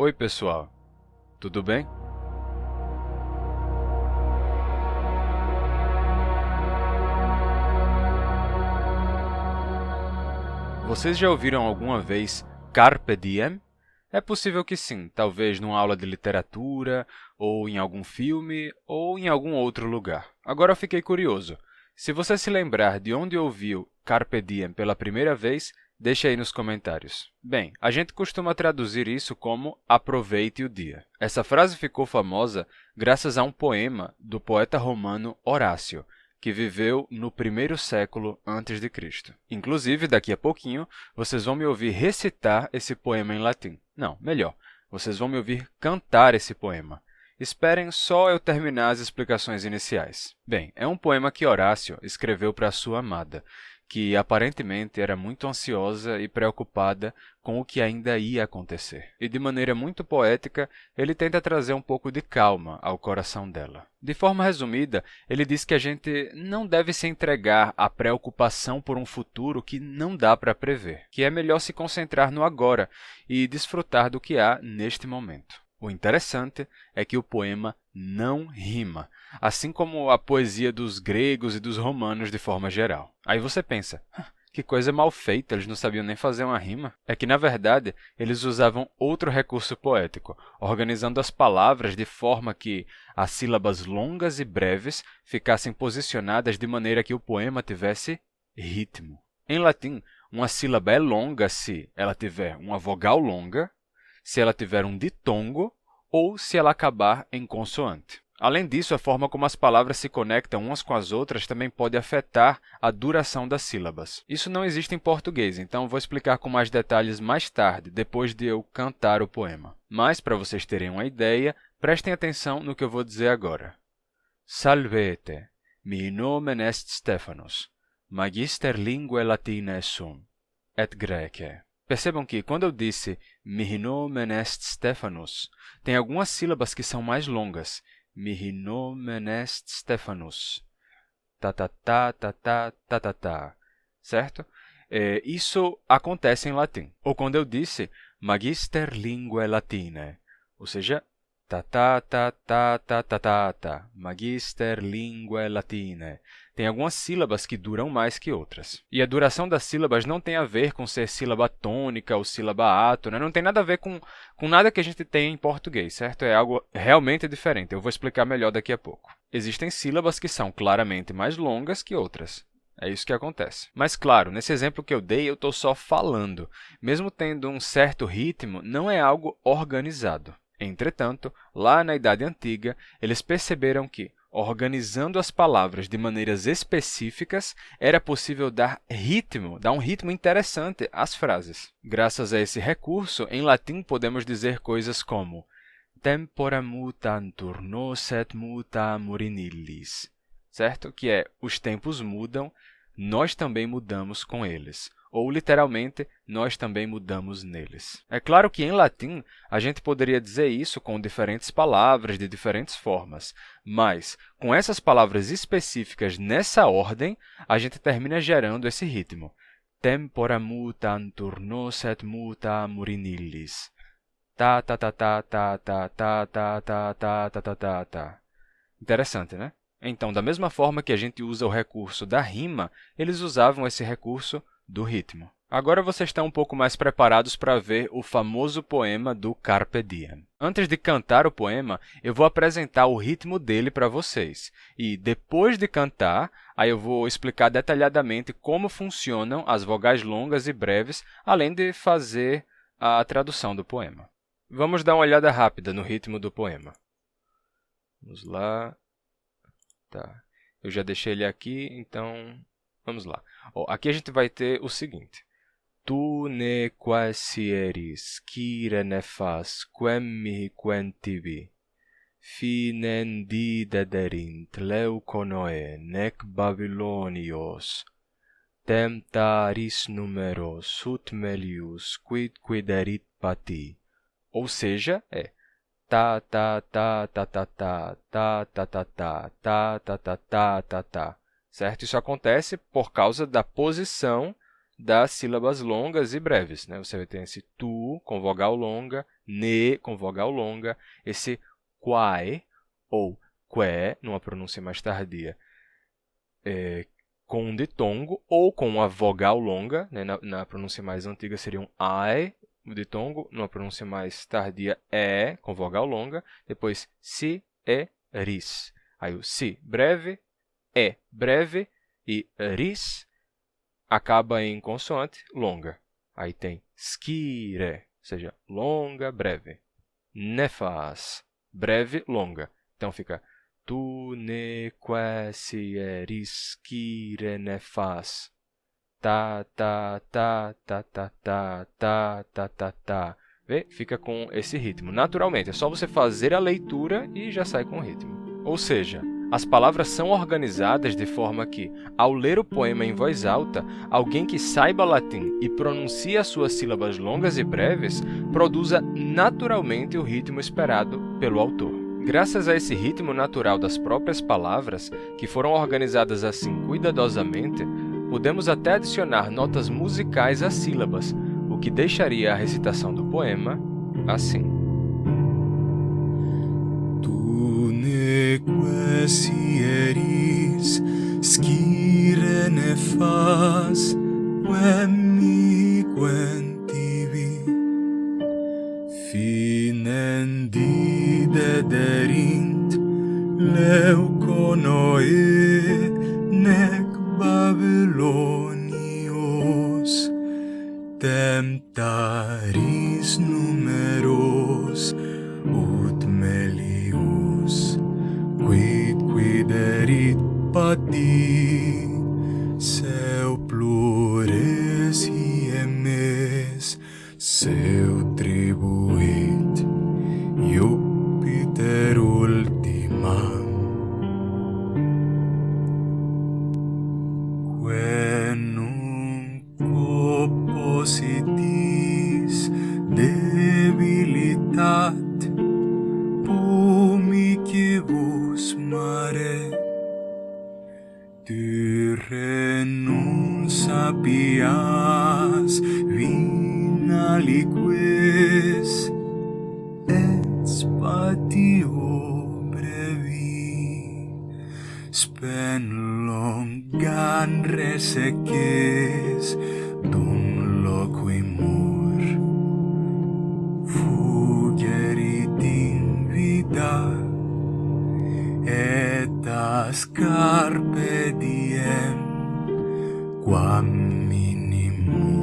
Oi, pessoal. Tudo bem? Vocês já ouviram alguma vez Carpe Diem? É possível que sim, talvez numa aula de literatura, ou em algum filme, ou em algum outro lugar. Agora eu fiquei curioso. Se você se lembrar de onde ouviu Carpe Diem pela primeira vez, deixe aí nos comentários. Bem, a gente costuma traduzir isso como aproveite o dia. Essa frase ficou famosa graças a um poema do poeta romano Horácio, que viveu no primeiro século antes de Cristo. Inclusive, daqui a pouquinho, vocês vão me ouvir recitar esse poema em latim. Não, melhor, vocês vão me ouvir cantar esse poema. Esperem só eu terminar as explicações iniciais. Bem, é um poema que Horácio escreveu para sua amada, que aparentemente era muito ansiosa e preocupada com o que ainda ia acontecer. E de maneira muito poética, ele tenta trazer um pouco de calma ao coração dela. De forma resumida, ele diz que a gente não deve se entregar à preocupação por um futuro que não dá para prever, que é melhor se concentrar no agora e desfrutar do que há neste momento. O interessante é que o poema não rima, assim como a poesia dos gregos e dos romanos de forma geral. Aí você pensa, que coisa mal feita, eles não sabiam nem fazer uma rima. É que, na verdade, eles usavam outro recurso poético, organizando as palavras de forma que as sílabas longas e breves ficassem posicionadas de maneira que o poema tivesse ritmo. Em latim, uma sílaba é longa se ela tiver uma vogal longa, se ela tiver um ditongo ou se ela acabar em consoante. Além disso, a forma como as palavras se conectam umas com as outras também pode afetar a duração das sílabas. Isso não existe em português, então vou explicar com mais detalhes mais tarde, depois de eu cantar o poema. Mas, para vocês terem uma ideia, prestem atenção no que eu vou dizer agora. Salvete, mi nomen est Stephanos, magister linguae latinae sum, et Graecae. Percebam que, quando eu disse mihi nomen est Stephanos, tem algumas sílabas que são mais longas. Mihi nomen est Stephanos. Ta ta ta ta ta ta ta ta. Certo? Isso acontece em latim. Ou quando eu disse magister linguae latinae, ou seja, ta ta ta ta ta ta ta ta, magister linguae latinae. Tem algumas sílabas que duram mais que outras. E a duração das sílabas não tem a ver com ser sílaba tônica ou sílaba átona, não tem nada a ver com nada que a gente tem em português, certo? É algo realmente diferente, eu vou explicar melhor daqui a pouco. Existem sílabas que são claramente mais longas que outras. É isso que acontece. Mas, claro, nesse exemplo que eu dei, eu estou só falando. Mesmo tendo um certo ritmo, não é algo organizado. Entretanto, lá na Idade Antiga, eles perceberam que, organizando as palavras de maneiras específicas, era possível dar um ritmo interessante às frases. Graças a esse recurso, em latim podemos dizer coisas como tempora mutantur nos et muta murinillis, certo? Que é, os tempos mudam, nós também mudamos com eles. Ou, literalmente, nós também mudamos neles. É claro que, em latim, a gente poderia dizer isso com diferentes palavras, de diferentes formas, mas, com essas palavras específicas nessa ordem, a gente termina gerando esse ritmo. Tempora mutantur nos et muta murinillis. Ta ta ta ta ta ta ta ta ta ta ta ta ta ta. Interessante, né? Então, da mesma forma que a gente usa o recurso da rima, eles usavam esse recurso do ritmo. Agora vocês estão um pouco mais preparados para ver o famoso poema do Carpe Diem. Antes de cantar o poema, eu vou apresentar o ritmo dele para vocês. E depois de cantar, aí eu vou explicar detalhadamente como funcionam as vogais longas e breves, além de fazer a tradução do poema. Vamos dar uma olhada rápida no ritmo do poema. Vamos lá. Tá. Eu já deixei ele aqui, então vamos lá. Aqui a gente vai ter o seguinte. Tu ne quaesieris, quire ne fas, quem mihi quem tibi, finen dederint leuconoe, nec Babylonios, temptaris numeros, ut melius, quid quiderit pati. Ou seja, ta ta ta ta ta ta ta ta ta ta ta ta ta ta ta ta, certo? Isso acontece por causa da posição das sílabas longas e breves, né? Você vai ter esse tu com vogal longa, ne com vogal longa, esse quae ou que, numa pronúncia mais tardia, com um ditongo ou com uma vogal longa, né? Na pronúncia mais antiga seria um ae, o ditongo, numa pronúncia mais tardia, com vogal longa, depois si, ris. Aí o si breve, breve e ris acaba em consoante longa. Aí tem skire, ou seja, longa, breve. Nefas, breve, longa. Então fica tu ne quasi eris skire nefas. Ta, ta, ta, ta, ta, ta, ta, ta, ta, ta. Vê? Fica com esse ritmo. Naturalmente, é só você fazer a leitura e já sai com o ritmo. Ou seja, as palavras são organizadas de forma que, ao ler o poema em voz alta, alguém que saiba latim e pronuncie as suas sílabas longas e breves, produza naturalmente o ritmo esperado pelo autor. Graças a esse ritmo natural das próprias palavras, que foram organizadas assim cuidadosamente, podemos até adicionar notas musicais às sílabas, o que deixaria a recitação do poema assim. Tu ne quasi eris scire nefas, quemmi quentivi, finendi dederint leuconoe nec Babylonios, temptaris numeros ut melius, quid erit pati, seu plures hiemes, seu tribuit, Jupiter ultima. Positis debilitat pumicibus mare, tu renun sapias vina liquis et spatio brevi, spen longan reseces dum loquimur, fugerit in vida, et as carpe diem, quam minimum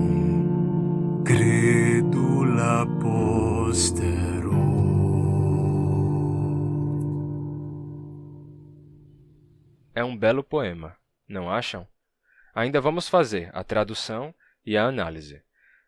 credula postero. É um belo poema, não acham? Ainda vamos fazer a tradução e a análise.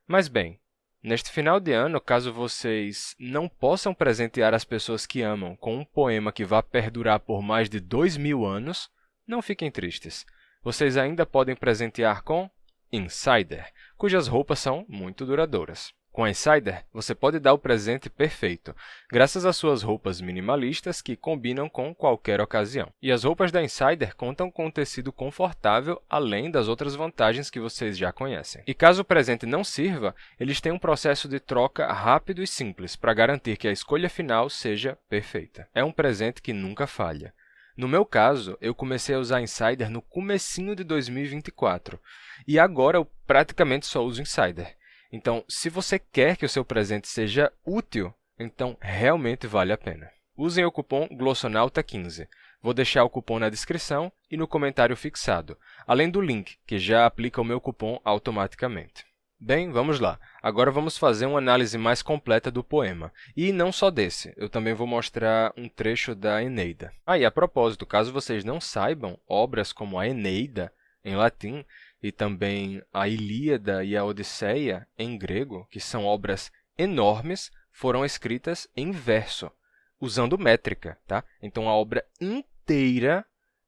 Mas bem, neste final de ano, caso vocês não possam presentear as pessoas que amam com um poema que vá perdurar por mais de 2000 anos, não fiquem tristes. Vocês ainda podem presentear com Insider, cujas roupas são muito duradouras. Com a Insider, você pode dar o presente perfeito, graças às suas roupas minimalistas que combinam com qualquer ocasião. E as roupas da Insider contam com um tecido confortável, além das outras vantagens que vocês já conhecem. E caso o presente não sirva, eles têm um processo de troca rápido e simples para garantir que a escolha final seja perfeita. É um presente que nunca falha. No meu caso, eu comecei a usar Insider no comecinho de 2024, e agora eu praticamente só uso Insider. Então, se você quer que o seu presente seja útil, então realmente vale a pena. Usem o cupom GLOSSONAUTA15. Vou deixar o cupom na descrição e no comentário fixado, além do link, que já aplica o meu cupom automaticamente. Bem, vamos lá. Agora vamos fazer uma análise mais completa do poema. E não só desse, eu também vou mostrar um trecho da Eneida. E a propósito, caso vocês não saibam, obras como a Eneida, em latim, e também a Ilíada e a Odisseia, em grego, que são obras enormes, foram escritas em verso, usando métrica. Tá? Então, a obra inteira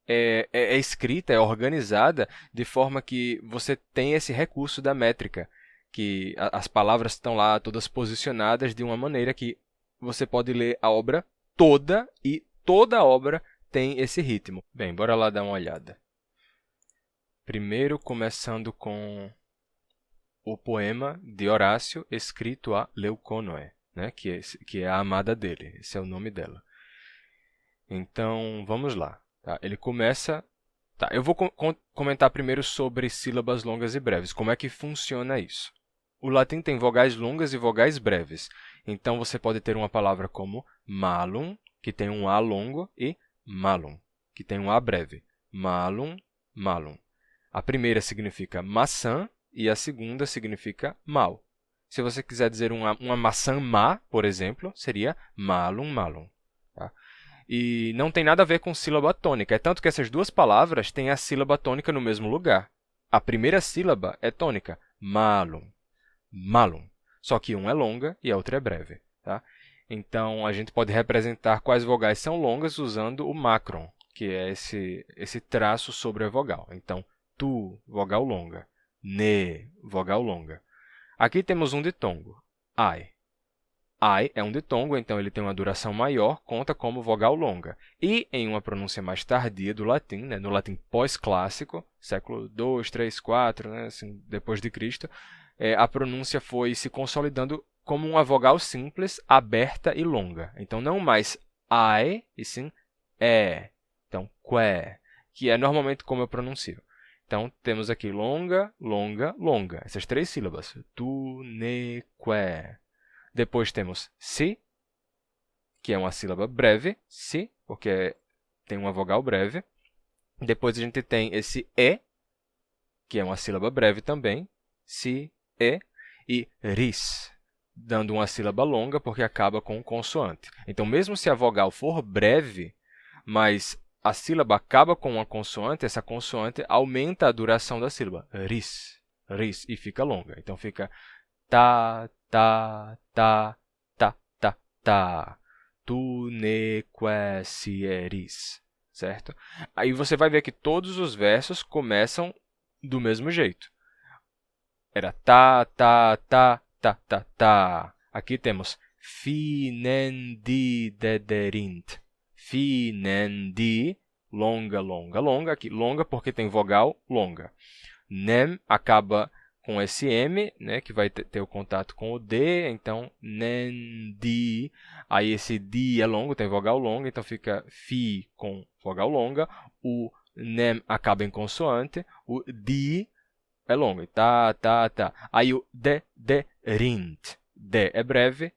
é escrita, é organizada de forma que você tem esse recurso da métrica, que as palavras estão lá todas posicionadas de uma maneira que você pode ler a obra toda e toda a obra tem esse ritmo. Bem, bora lá dar uma olhada. Primeiro, começando com o poema de Horácio escrito a Leuconoe. né? Que é a amada dele. Esse é o nome dela. Então, vamos lá. Tá? Ele começa... Tá, eu vou comentar primeiro sobre sílabas longas e breves. Como é que funciona isso? O latim tem vogais longas e vogais breves. Então, você pode ter uma palavra como malum, que tem um A longo, e malum, que tem um A breve. Malum, malum. A primeira significa maçã e a segunda significa mal. Se você quiser dizer uma maçã má, por exemplo, seria malum, malum. Tá? E não tem nada a ver com sílaba tônica. É tanto que essas duas palavras têm a sílaba tônica no mesmo lugar. A primeira sílaba é tônica, malum, malum. Só que uma é longa e a outra é breve. Tá? Então, a gente pode representar quais vogais são longas usando o macron, que é esse traço sobre a vogal. Então, tu, vogal longa. Ne, vogal longa. Aqui temos um ditongo, ai. Ai é um ditongo, então ele tem uma duração maior, conta como vogal longa. E em uma pronúncia mais tardia do latim, né, no latim pós-clássico, século II, III, IV, né, assim, depois de Cristo, a pronúncia foi se consolidando como uma vogal simples, aberta e longa. Então, não mais ai, e sim é. Então, que, que é normalmente como eu pronuncio. Então, temos aqui longa, longa, longa. Essas três sílabas. Tu, ne, que. Depois temos si, que é uma sílaba breve. Si, porque tem uma vogal breve. Depois a gente tem esse e, que é uma sílaba breve também. Si, e. E ris, dando uma sílaba longa, porque acaba com consoante. Então, mesmo se a vogal for breve, mas a sílaba acaba com uma consoante, essa consoante aumenta a duração da sílaba. Ris, ris, e fica longa. Então, fica ta, ta, ta, ta, ta, ta. Tu ne que sieris. Certo? Aí você vai ver que todos os versos começam do mesmo jeito. Era ta, ta, ta, ta, ta, ta. Aqui temos finendi dederint. Finendi, longa, longa, longa. Aqui, longa porque tem vogal longa. Nem acaba com esse M, né, que vai ter o contato com o D, então nendi. Aí esse di é longo, tem vogal longa, então fica fi com vogal longa. O nem acaba em consoante, o di é longo, tá, tá, tá. Aí o de, rint. De é breve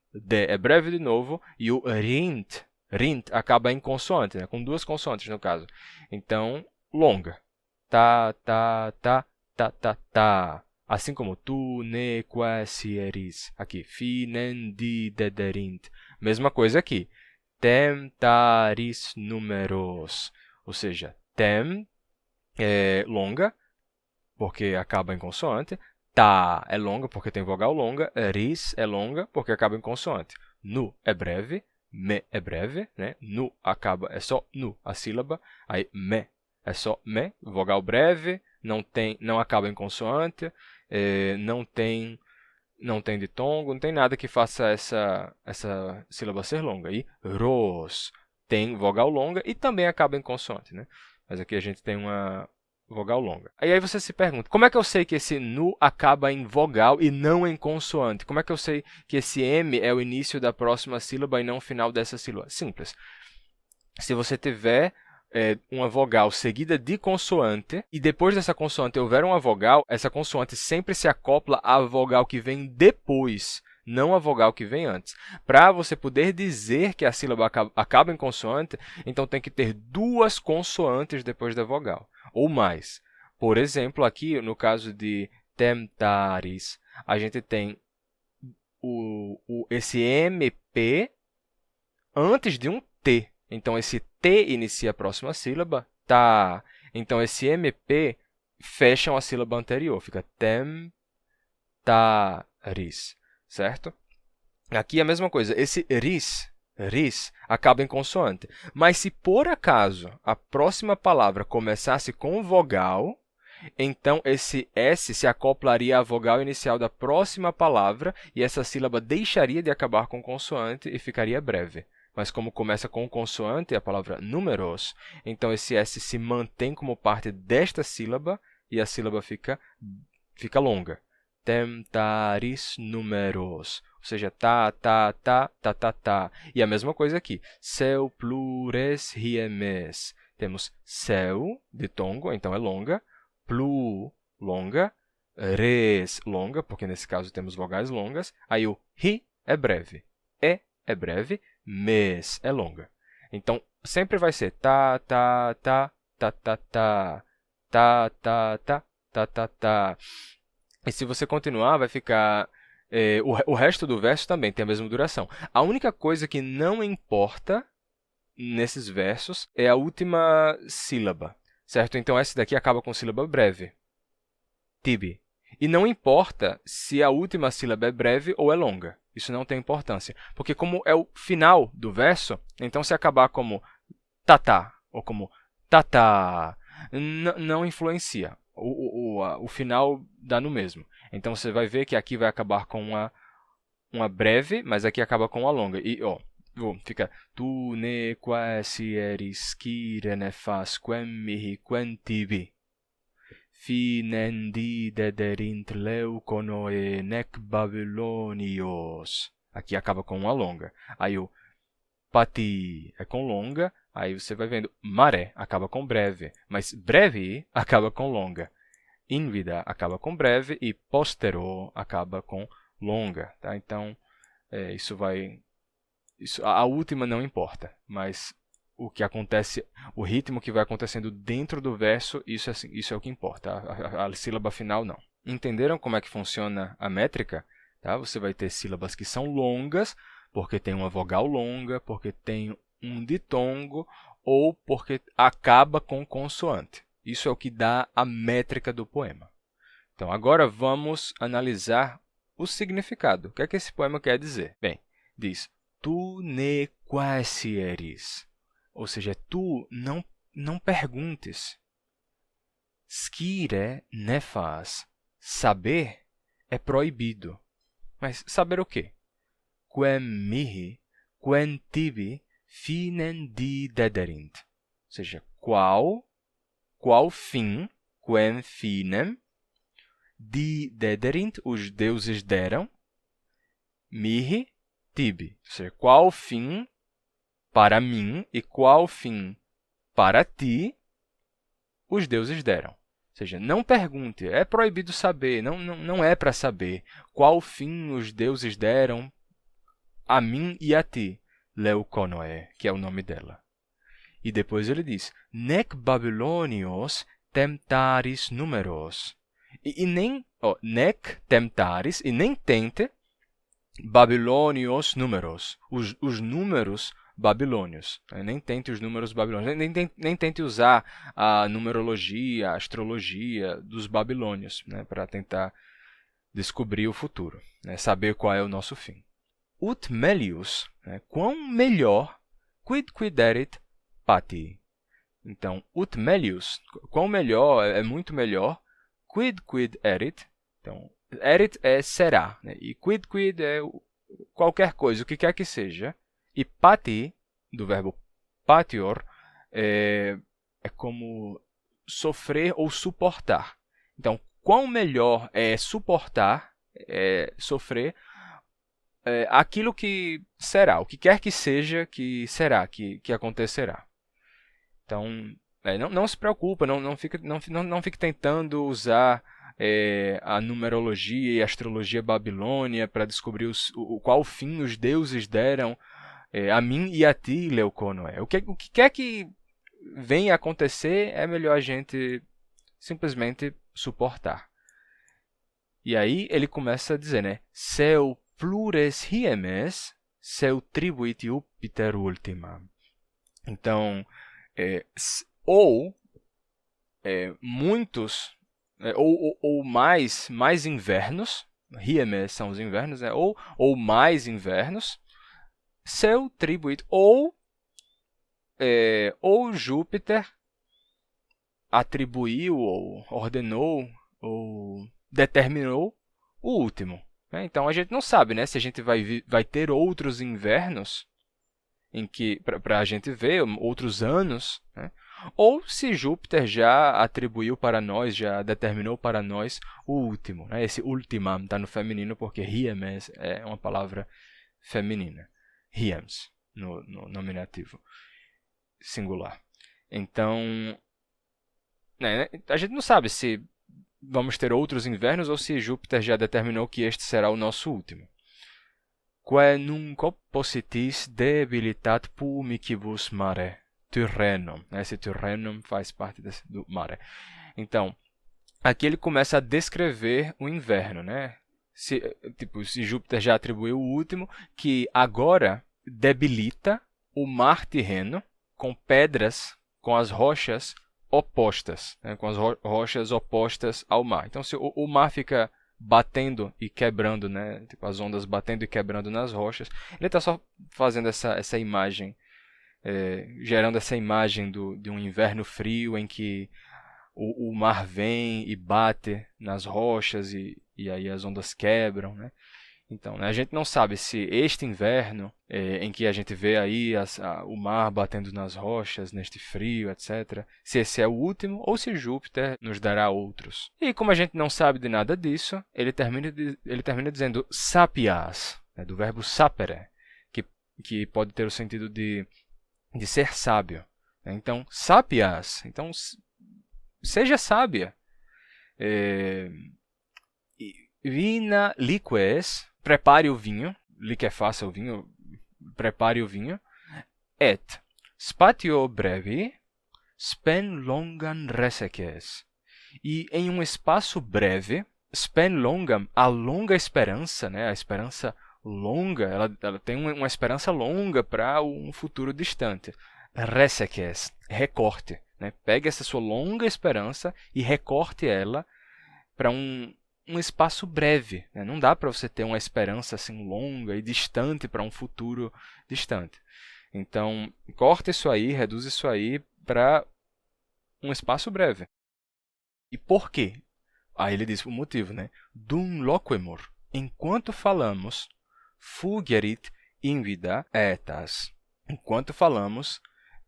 de novo, e o rint, rint acaba em consoante, né, com duas consoantes no caso. Então, longa. Tá, tá, tá, tá, tá, tá. Assim como tu, ne, que, sieris. Aqui, fi, nen, di, dederint. Mesma coisa aqui. Tem, taris, numeros. Ou seja, tem é longa, porque acaba em consoante. Ta é longa, porque tem vogal longa. Ris é longa, porque acaba em consoante. Nu é breve. Me é breve, né? Nu acaba, é só nu, a sílaba. Aí, me é só me, vogal breve. Não acaba em consoante. Não tem ditongo, não tem nada que faça essa sílaba ser longa. E ros tem vogal longa e também acaba em consoante, né? Mas aqui a gente tem uma vogal longa. Aí você se pergunta, como é que eu sei que esse nu acaba em vogal e não em consoante? Como é que eu sei que esse M é o início da próxima sílaba e não o final dessa sílaba? Simples. Se você tiver uma vogal seguida de consoante, e depois dessa consoante houver uma vogal, essa consoante sempre se acopla à vogal que vem depois, não à vogal que vem antes. Para você poder dizer que a sílaba acaba em consoante, então tem que ter duas consoantes depois da vogal, ou mais. Por exemplo, aqui no caso de temptaris, a gente tem esse MP antes de um T. Então, esse T inicia a próxima sílaba, tá. Então, esse MP fecha a sílaba anterior, fica temptaris, certo? Aqui é a mesma coisa, esse ris acaba em consoante. Mas se por acaso a próxima palavra começasse com vogal, então esse S se acoplaria à vogal inicial da próxima palavra e essa sílaba deixaria de acabar com consoante e ficaria breve. Mas como começa com consoante, a palavra numeros, então esse S se mantém como parte desta sílaba e a sílaba fica longa. temptaris numeros. Ou seja, tá. E a mesma coisa aqui. Seu plures riemes. Temos seu, ditongo, então é longa. Plu, longa. Res, longa, porque nesse caso temos vogais longas. Aí o ri é breve. É breve. Mes é longa. Então, sempre vai ser tá. E se você continuar, vai ficar... o resto do verso também tem a mesma duração. A única coisa que não importa nesses versos é a última sílaba, certo? Então, essa daqui acaba com sílaba breve. Tibi. E não importa se a última sílaba é breve ou é longa. Isso não tem importância. Porque como é o final do verso, então se acabar como tatá ou como tatá, não influencia. O final dá no mesmo. Então você vai ver que aqui vai acabar com uma breve, mas aqui acaba com uma longa. E fica tu ne quasi eris quire nefas quem mihi quem tibi. Finendi dederint leuconoe nec Babylonios. Aqui acaba com uma longa. Aí o pati é com longa. Aí você vai vendo maré acaba com breve. Mas brevi acaba com longa. Invida acaba com breve. E postero acaba com longa. Tá? Então, a última não importa. Mas o que acontece, o ritmo que vai acontecendo dentro do verso, isso é o que importa. A sílaba final, não. Entenderam como é que funciona a métrica? Tá? Você vai ter sílabas que são longas, porque tem uma vogal longa, porque tem um ditongo, ou porque acaba com consoante. Isso é o que dá a métrica do poema. Então, agora vamos analisar o significado. O que é que esse poema quer dizer? Bem, diz, tu ne quasi eris. Ou seja, tu não perguntes. Scire nefas. Saber é proibido. Mas saber o quê? Quem mihi, quem tibi, finem di dederint. Ou seja, qual fim, quem finem, di dederint, os deuses deram, mihi, tibi. Ou seja, qual fim para mim e qual fim para ti os deuses deram. Ou seja, não pergunte, é proibido saber, não é para saber qual fim os deuses deram a mim e a ti, Leuconoe, que é o nome dela. E depois ele diz, nec Babylonios temptaris numeros. E nem, nec temptaris, e nem tente Babylonios numeros, os números babilônios. Nem tente os números babilônios, nem tente usar a numerologia, a astrologia dos babilônios, né, para tentar descobrir o futuro, né, saber qual é o nosso fim. Ut melius, né, quão melhor, quid erit pati. Então, ut melius, quão melhor, é muito melhor, quid erit. Então, erit é será, né, e quid é qualquer coisa, o que quer que seja. E pati, do verbo patior, é como sofrer ou suportar. Então, quão melhor é suportar, sofrer, aquilo que será, o que quer que seja que será, que acontecerá. Então, não se preocupa, não fique tentando usar a numerologia e a astrologia babilônia para descobrir qual fim os deuses deram a mim e a ti, Leuconoe. O que quer que venha a acontecer, é melhor a gente simplesmente suportar. E aí ele começa a dizer, né? Seu plures riemes, seu tribuit Jupiter ultima. Então, muitos, ou mais invernos, riemes são os invernos, né? ou mais invernos, seu tribuit, ou Júpiter atribuiu, ou ordenou, ou determinou o último. Né? Então, a gente não sabe, né, se a gente vai ter outros invernos, em que para a gente ver, outros anos, né? ou se Júpiter já atribuiu para nós, já determinou para nós o último. Né? Esse ultimam está no feminino porque hiemes é uma palavra feminina. Hiems, no nominativo singular. Então, né, a gente não sabe se vamos ter outros invernos ou se Júpiter já determinou que este será o nosso último. Quae nunc oppositis debilitat pumicibus mare, Tyrrhenum. Esse Tyrrhenum faz parte do mare. Então, aqui ele começa a descrever o inverno, né? Se Júpiter já atribuiu o último, que agora debilita o mar Tirreno com pedras, com as rochas opostas, né? Com as rochas opostas ao mar. Então, se o mar fica batendo e quebrando, né? Tipo, as ondas batendo e quebrando nas rochas, ele está só fazendo essa imagem, gerando essa imagem de um inverno frio em que o mar vem e bate nas rochas e aí as ondas quebram, né? Então, né, a gente não sabe se este inverno, em que a gente vê aí o mar batendo nas rochas, neste frio, etc., se esse é o último ou se Júpiter nos dará outros. E como a gente não sabe de nada disso, ele termina dizendo sapias, né, do verbo sapere, que pode ter o sentido de ser sábio. Então, sapias, então seja sábia. Vina liques, prepare o vinho, liquefaça o vinho, prepare o vinho, et spatio brevi, spen longan reseques. E em um espaço breve, spen longam, a longa esperança, né? A esperança longa, ela tem uma esperança longa para um futuro distante. Reseques, recorte. Né? Pegue essa sua longa esperança e recorte ela para um espaço breve. Né? Não dá para você ter uma esperança assim longa e distante para um futuro distante. Então, corta isso aí, reduz isso aí para um espaço breve. E por quê? Aí ele diz o motivo, né? Dum loquemur, enquanto falamos, fugerit invida etas. Enquanto falamos,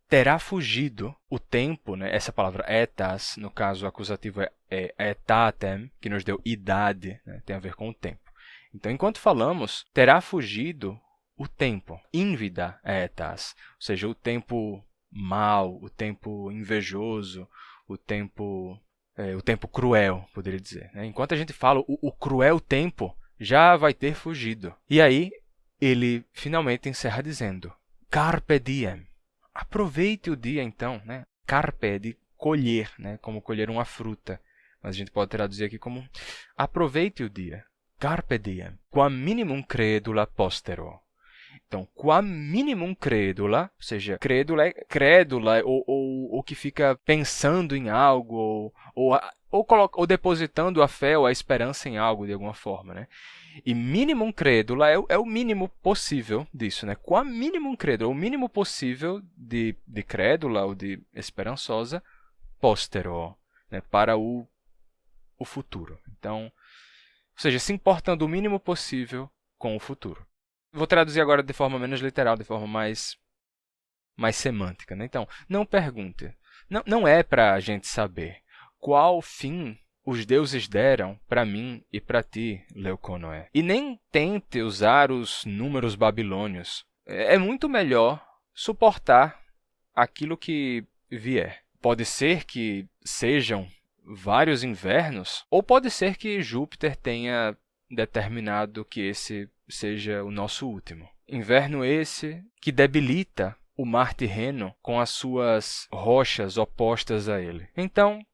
terá fugido o tempo, né? Essa palavra etas, no caso acusativo é etatem, que nos deu idade, né? Tem a ver com o tempo. Então, enquanto falamos, terá fugido o tempo. Invida etas, ou seja, o tempo mau, o tempo invejoso, o tempo cruel, poderia dizer. Né? Enquanto a gente fala, o cruel tempo já vai ter fugido. E aí, ele finalmente encerra dizendo, carpe diem. Aproveite o dia, então. Né? Carpe é de colher, né? Como colher uma fruta. Mas a gente pode traduzir aqui como aproveite o dia. Carpe diem. Quam minimum credula postero. Então, quam minimum credula, ou seja, crédula ou que fica pensando em algo, ou depositando a fé ou a esperança em algo de alguma forma. Né? E minimum credula é o mínimo possível disso. Né? Quam minimum credula, o mínimo possível de crédula ou de esperançosa, postero, né? Para o futuro. Então, ou seja, se importando o mínimo possível com o futuro. Vou traduzir agora de forma menos literal, de forma mais semântica. Né? Então, não pergunte. Não é para a gente saber qual fim os deuses deram para mim e para ti, Leuconoé. E nem tente usar os números babilônios. É muito melhor suportar aquilo que vier. Pode ser que sejam vários invernos, ou pode ser que Júpiter tenha determinado que esse seja o nosso último. Inverno esse que debilita o mar Tirreno com as suas rochas opostas a ele. Então,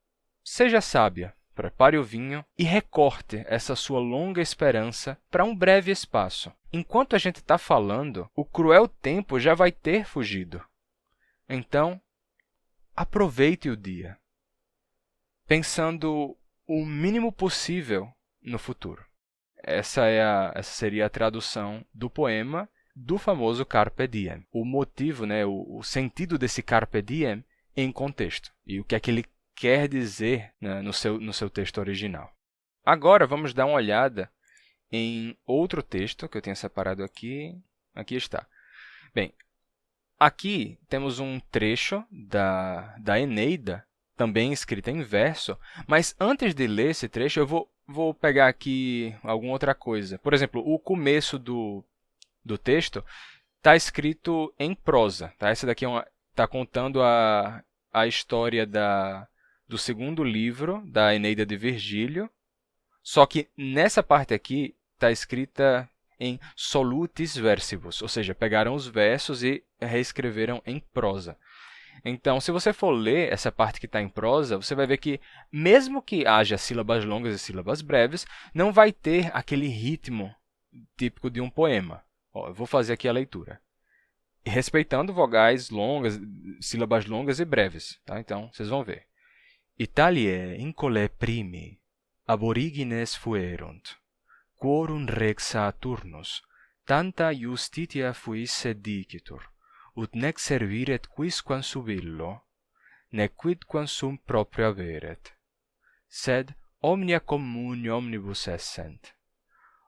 seja sábia, prepare o vinho e recorte essa sua longa esperança para um breve espaço. Enquanto a gente está falando, o cruel tempo já vai ter fugido. Então, aproveite o dia, pensando o mínimo possível no futuro. Essa seria a tradução do poema do famoso Carpe Diem. O motivo, né, o sentido desse Carpe Diem em contexto. E o que é que ele quer dizer, né, no seu texto original. Agora vamos dar uma olhada em outro texto que eu tenho separado aqui. Aqui está. Bem, aqui temos um trecho da Eneida, também escrita em verso, mas antes de ler esse trecho, eu vou pegar aqui alguma outra coisa. Por exemplo, o começo do texto está escrito em prosa. Tá? Essa daqui está contando a história do segundo livro da Eneida de Virgílio, só que nessa parte aqui está escrita em solutis versibus, ou seja, pegaram os versos e reescreveram em prosa. Então, se você for ler essa parte que está em prosa, você vai ver que, mesmo que haja sílabas longas e sílabas breves, não vai ter aquele ritmo típico de um poema. Ó, eu vou fazer aqui a leitura. Respeitando vogais longas, sílabas longas e breves. Tá? Então, vocês vão ver. Italiae incolae primi, aborigines fuerunt, quorum rex Saturnus, tanta justitia fuisse dicitur, ut nec serviret quisquam subillo, nec quidquam sum proprio averet, sed omnia communi omnibus essent.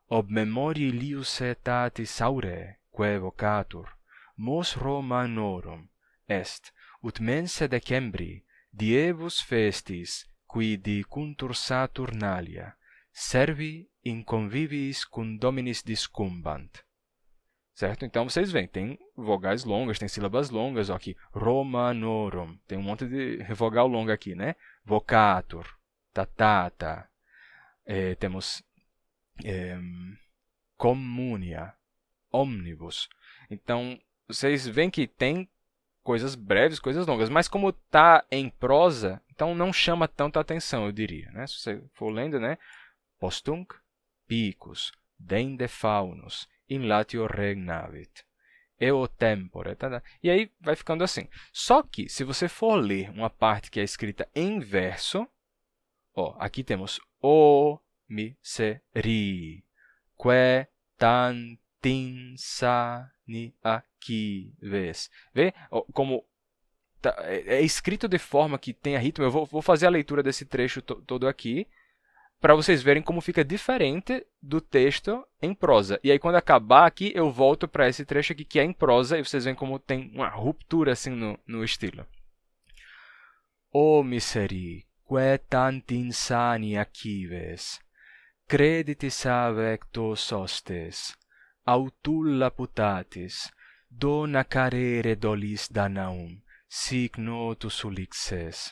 Ob memorii lius aetatis auree, quae vocatur, mos Romanorum est, ut mense decembri, diebus festis, qui dicuntur Saturnalia, servi in conviviis cum dominis discumbant. Certo? Então, vocês veem, tem vogais longas, tem sílabas longas, ó, aqui, Romanorum, tem um monte de vogal longa aqui, né? Vocatur, tatata, temos communia, omnibus. Então, vocês veem que tem coisas breves, coisas longas, mas como está em prosa, então não chama tanta atenção, eu diria. Né? Se você for lendo, né? Postunc, picus, dende faunus, in latio regnavit, eo tempore. Tá? E aí vai ficando assim. Só que, se você for ler uma parte que é escrita em verso, ó, aqui temos o miseri, que tantinsani aquives. Vê como é escrito de forma que tenha ritmo. Eu vou fazer a leitura desse trecho todo aqui, para vocês verem como fica diferente do texto em prosa. E aí, quando acabar aqui, eu volto para esse trecho aqui que é em prosa, e vocês veem como tem uma ruptura assim no estilo. O miseri, que tantinsani aquives, creditis avectos hostes, autulla putatis, dona carere dolis Danaum, sic notus ulixes,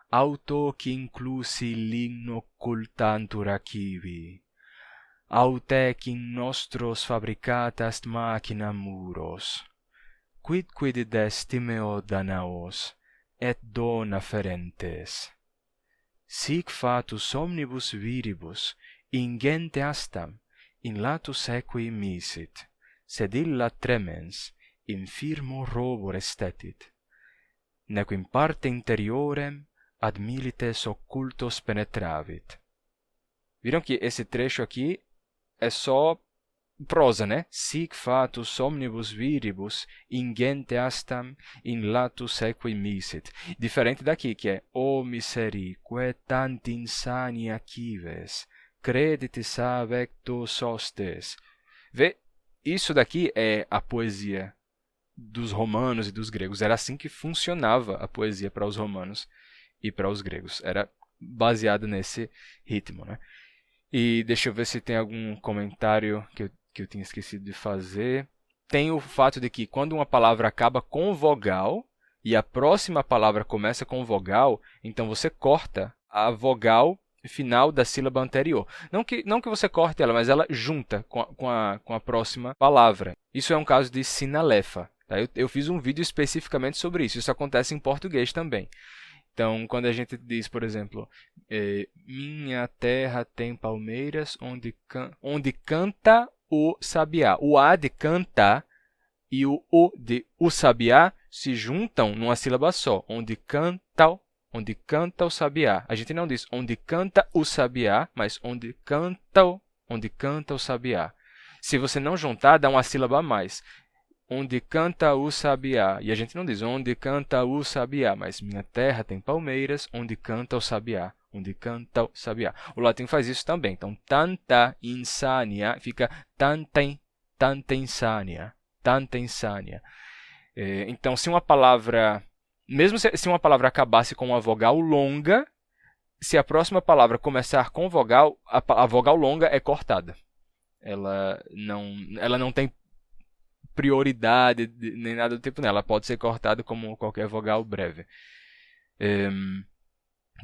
auto qui inclusi ligno cultantur acivi, autec in nostros fabricatas machina muros, quid destimeo Danaos, et dona ferentes. Sic fatus omnibus viribus, ingente astam, in latus equi misit, sed illa tremens, infirmo robur estetit, nec in parte interiorem ad milites occultos penetravit. Viram que esse trecho aqui é só prosa, né? Sic fatus omnibus viribus, ingente astam, in latus equi misit. Diferente daqui, que é o miseri, que tanti insani acives, creditis avectus hostes. Vê, isso daqui é a poesia dos romanos e dos gregos. Era assim que funcionava a poesia para os romanos e para os gregos. Era baseado nesse ritmo, né? E deixa eu ver se tem algum comentário que eu tinha esquecido de fazer. Tem o fato de que quando uma palavra acaba com vogal e a próxima palavra começa com vogal, então você corta a vogal final da sílaba anterior. Não que você corte ela, mas ela junta com a próxima palavra. Isso é um caso de sinalefa. Tá? Eu fiz um vídeo especificamente sobre isso. Isso acontece em português também. Então, quando a gente diz, por exemplo, minha terra tem palmeiras onde canta o sabiá. O A de cantar e o de o sabiá se juntam numa sílaba só. Onde canta o sabiá. A gente não diz onde canta o sabiá, mas onde canta o sabiá. Se você não juntar, dá uma sílaba a mais. Onde canta o sabiá. E a gente não diz onde canta o sabiá, mas minha terra tem palmeiras, onde canta o sabiá. Onde canta o sabiá. O latim faz isso também. Então, tanta insania fica tanta insania. Tanta insania. Então, se uma palavra, mesmo se uma palavra acabasse com uma vogal longa, se a próxima palavra começar com vogal, a vogal longa é cortada. Ela não tem prioridade nem nada do tipo nela. Ela pode ser cortada como qualquer vogal breve.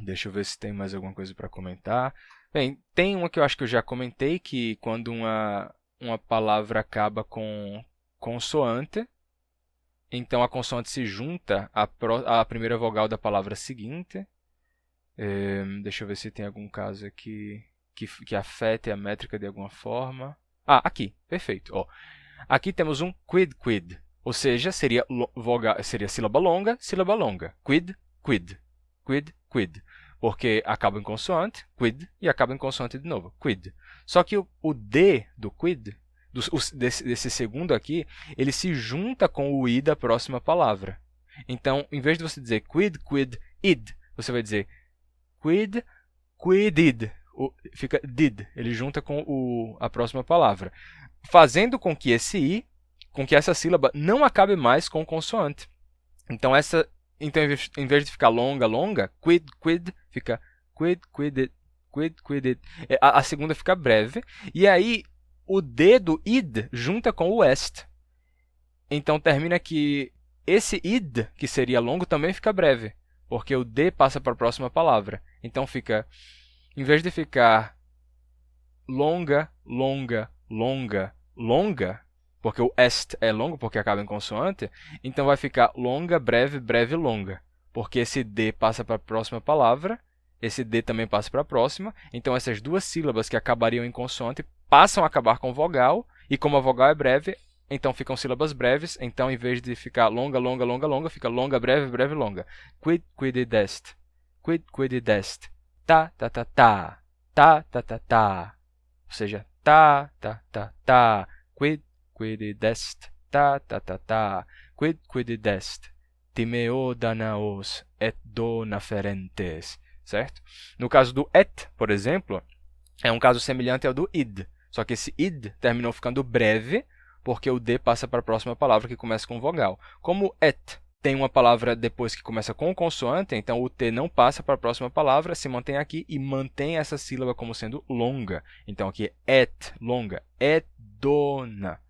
Deixa eu ver se tem mais alguma coisa para comentar. Bem, tem uma que eu acho que eu já comentei, que quando uma palavra acaba com consoante, então a consoante se junta à primeira vogal da palavra seguinte. Deixa eu ver se tem algum caso aqui que afete a métrica de alguma forma. Aqui, perfeito. Aqui temos um quid. Ou seja, seria sílaba longa. Quid. Porque acaba em consoante, quid, e acaba em consoante de novo, quid. Só que o D do quid, desse segundo aqui, ele se junta com o I da próxima palavra. Então, em vez de você dizer quid, id, você vai dizer quidid. Fica did, ele junta com a próxima palavra. Fazendo com que essa sílaba não acabe mais com consoante. Então, em vez de ficar longa, quid, fica quidid. A segunda fica breve. E aí, o D do id junta com o est. Então, termina que esse id, que seria longo, também fica breve. Porque o D passa para a próxima palavra. Então, em vez de ficar longa, porque o est é longo, porque acaba em consoante, então vai ficar longa, breve, longa. Porque esse D passa para a próxima palavra, esse D também passa para a próxima, então essas duas sílabas que acabariam em consoante passam a acabar com vogal, e como a vogal é breve, então ficam sílabas breves, então em vez de ficar longa, fica longa, breve, longa. Quididest. Ta. Ou seja, ta. Quididest, quididest, timeo danaos et donaferentes, certo? No caso do et, por exemplo, é um caso semelhante ao do id, só que esse id terminou ficando breve, porque o D passa para a próxima palavra que começa com vogal. Como et tem uma palavra depois que começa com consoante, então o T não passa para a próxima palavra, se mantém aqui e mantém essa sílaba como sendo longa. Então aqui é et, longa, et dona.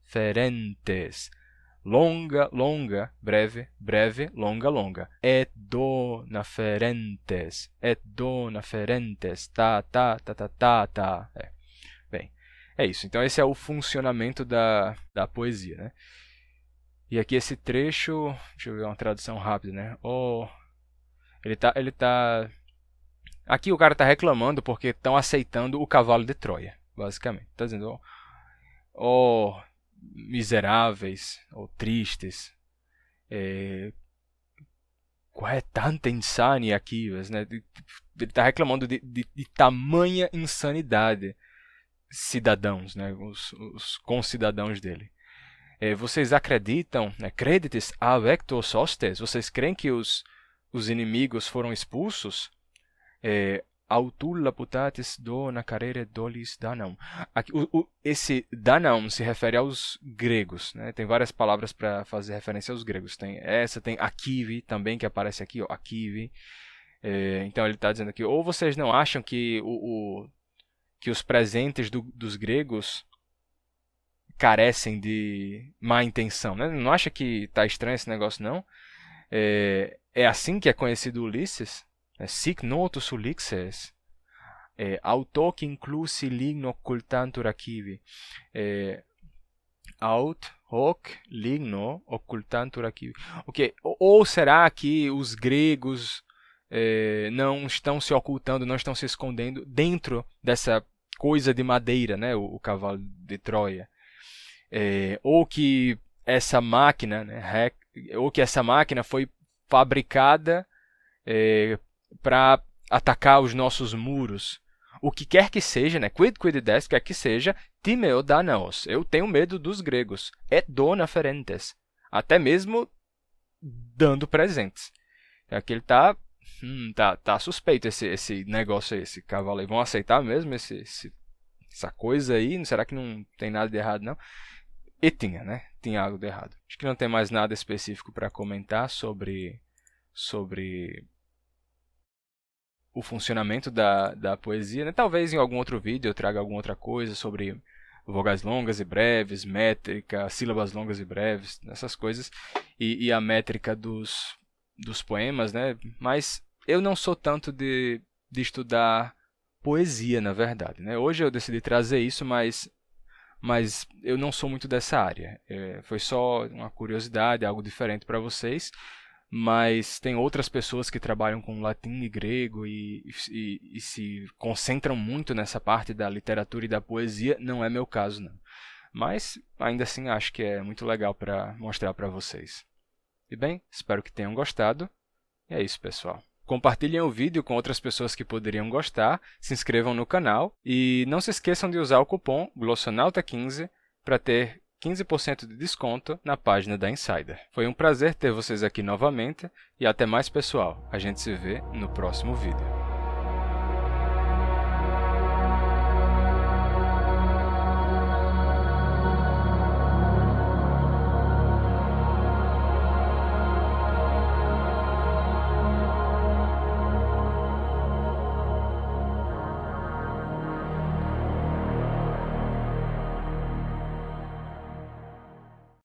Ferentes. Longa, breve, longa. Et dona ferentes. Ta. Bem, é isso. Então esse é o funcionamento da poesia, né? E aqui esse trecho, deixa eu ver uma tradução rápida, né? Ele tá aqui o cara tá reclamando porque estão aceitando o cavalo de Troia, basicamente. Tá dizendo, miseráveis ou tristes, qual é tanta insânia aqui, né? Ele está reclamando de tamanha insanidade, cidadãos, né? Os concidadãos dele. Vocês acreditam, né? Credites avectos hostes, vocês creem que os inimigos foram expulsos? Autulla putatis dona carere dolis danam. Aqui, esse danam se refere aos gregos, né? Tem várias palavras para fazer referência aos gregos. Tem akivi também, que aparece aqui, akivi. Então ele está dizendo aqui, ou vocês não acham que que os presentes dos gregos carecem de má intenção, né? Não acha que está estranho esse negócio, não? É assim que é conhecido Ulisses? Sic notus Ulixes, auto inclusi ligno occultantur acivi. Aut hoc ligno occultantur acivi. Ok, ou será que os gregos não estão se ocultando, não estão se escondendo dentro dessa coisa de madeira, né? O cavalo de Troia? Ou que essa máquina, né? Ou que essa máquina foi fabricada para atacar os nossos muros. O que quer que seja, né? Quididest, quer que seja, timeo danaos. Eu tenho medo dos gregos. Et dona ferentes. Até mesmo dando presentes. Aqui ele tá suspeito esse negócio aí, esse cavalo aí. Vão aceitar mesmo essa coisa aí? Será que não tem nada de errado, não? E tinha, né? Tinha algo de errado. Acho que não tem mais nada específico para comentar sobre o funcionamento da poesia, né? Talvez em algum outro vídeo eu traga alguma outra coisa sobre vogais longas e breves, métrica, sílabas longas e breves, essas coisas, e a métrica dos poemas, né? Mas eu não sou tanto de estudar poesia, na verdade, né? Hoje eu decidi trazer isso, mas eu não sou muito dessa área. Foi só uma curiosidade, algo diferente para vocês, mas tem outras pessoas que trabalham com latim e grego e se concentram muito nessa parte da literatura e da poesia. Não é meu caso, não. Mas ainda assim acho que é muito legal para mostrar para vocês. E bem, espero que tenham gostado. E é isso, pessoal. Compartilhem o vídeo com outras pessoas que poderiam gostar, se inscrevam no canal e não se esqueçam de usar o cupom GLOSSONAUTA15 para ter 15% de desconto na página da Insider. Foi um prazer ter vocês aqui novamente e até mais, pessoal. A gente se vê no próximo vídeo.